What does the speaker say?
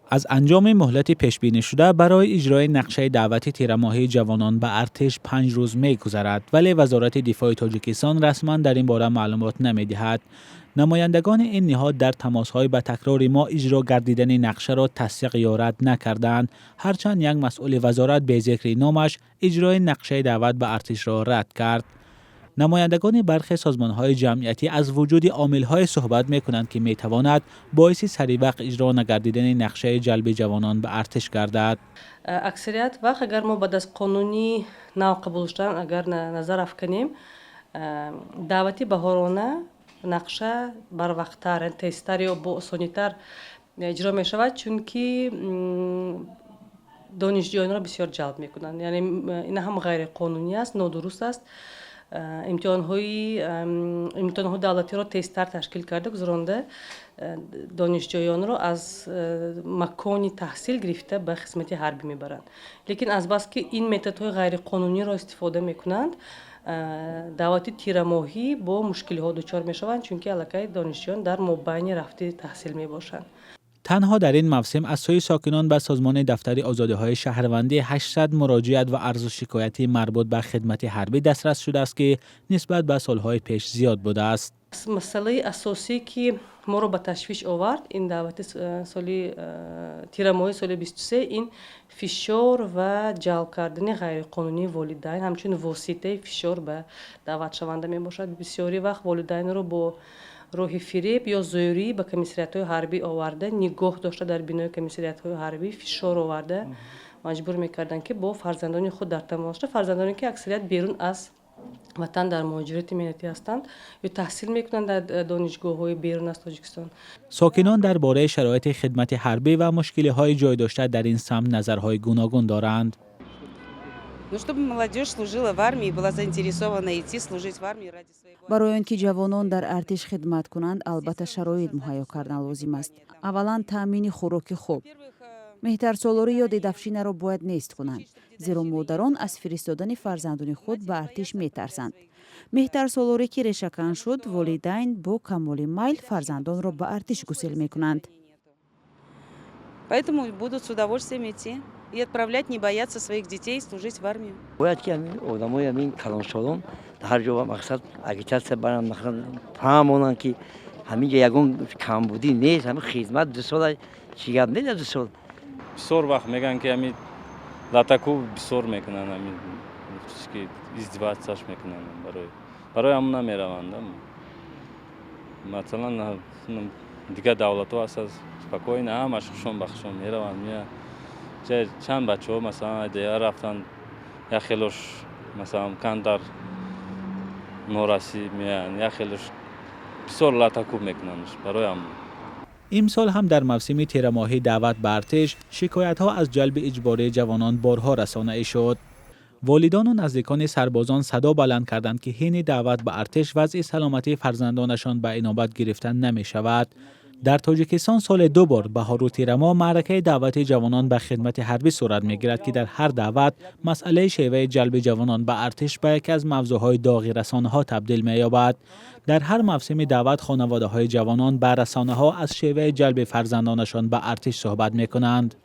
از انجام مهلت پیش‌بینی شده برای اجرای نقشه دعوت تیرماهی جوانان به ارتش 5 روز می‌گذرد، ولی وزارت دفاع تاجیکستان رسما در این باره معلومات نمی‌دهد. نمایندگان این نهاد در تماس‌های به تکرار ما اجرا گردیدن نقشه را تصدیق یا رد نکردند، هرچند یک مسئول وزارت به ذکر نامش اجرای نقشه دعوت به ارتش را رد کرد. نمایندگان برخی سازمان‌های جمعیتی از وجود عامل‌های صحبت می‌کنند که می‌تواند باعث سریع وقت اجرا نگردیدن نقشه جلب جوانان به ارتش گردد. اکثریت وقت اگر ما بعد از قانونی نو قبول شدن اگر نظر افکنیم، دعوتی بهارانه نقشه بر وقت‌تر، تیزتر یا با آسانی‌تر اجرا می‌شود، چون که دانشجویان را بسیار جلب می‌کنند. یعنی این هم غیر قانونی است، نادرست است. امتحان‌های دولتی را تیزتر تشکیل کرده، گذرانده دانشجویان را از مکان تحصیل گرفته به خدمت حربی میبرند. لیکن از بس که این متدهای غیر قانونی را استفاده میکنند، دعوتی تیرماهی با مشکل‌ها دچار میشوند، چون که علاقه دانشجویان در مابین رفته تحصیل میباشند. تنها در این موسم از سوی ساکنان به سازمان دفتر آزادی‌های شهروندی 800 مراجعت و عرض و شکایتی مربوط به خدمت حربی دسترس شده است که نسبت به سالهای پیش زیاد بوده است. مسئله اساسی که ما رو به تشویش آورد این دعوت سالی تیرماهی سال 23 این فشار و جلب کردن غیر قانونی والدین همچون واسطه فشار به دعوت شونده می باشد. بسیاری وقت والدین رو با راه فریب یا زوری به کمیسریت‌های حربی آورده، نگاه داشته در بینای کمیسریت‌های حربی فشار آورده، مجبور می‌کردن که با فرزندان خود در تماس شد، فرزندانی که اکثریت بیرون از وطن در مهاجرت ملتی هستند یا تحصیل میکنند در دانشگاه‌های بیرون از تاجیکستان. ساکنان درباره شرایط خدمت حربی و مشکل‌های جای داشته در این سمت نظرهای گوناگون دارند. برای آنکه جوانان در ارتش خدمت کنند البته شرایط مهیا کردن لازم است. اولا تامین خوراک خوب. مهترسالاری یا دیدفشینه را باید نیست کنند، زیرا مادران از فرستادن فرزندان خود به ارتش میترسند. مهترسالاری که ریشه‌کن شد، والدین با کمال میل فرزندان را به ارتش گسیل میکنند. Поэтому будут с удовольствием идти и отправлять, не бояться своих детей служить в армию. باید که آدمای همین کلانشالان هر جا مقصد اگیتاسیا برام مثلا فهمونن که همین یگون کمبودی نیست، همین خدمت 2 سال چیگاب نه 2 سال. بسیار وقت میگن که همین لاتاکو بسیار میکنن، همین که ازدواجش میکنن، برای همون نمیروند. مثلا دیگه دولت ها هست спокойно همشون بخشون میروند. چند بچه ها مثلا دیگه رفتن یا خیلیش مثلا کندر نورسی میان یا خیلیش بسیار لاتاکو میکننش برای همون. امسال هم در موسم تیرماهی دعوت به ارتش شکایت‌ها از جلب اجباری جوانان بارها رسانه‌ای شد. والدان و نزدیکان سربازان صدا بلند کردند که حین دعوت به ارتش وضع سلامتی فرزندانشان به انابت گرفتن نمی شود. در تاجیکستان سال 2 بار بهار و تیر ماه معرکه دعوت جوانان به خدمت حربی صورت می‌گیرد که در هر دعوت مسئله شیوه جلب جوانان به ارتش به یکی از موضوعهای داغ رسانه‌ها تبدیل می‌یابد. در هر موسم دعوت خانواده‌های جوانان به رسانه‌ها از شیوه جلب فرزندانشان به ارتش صحبت می‌کنند.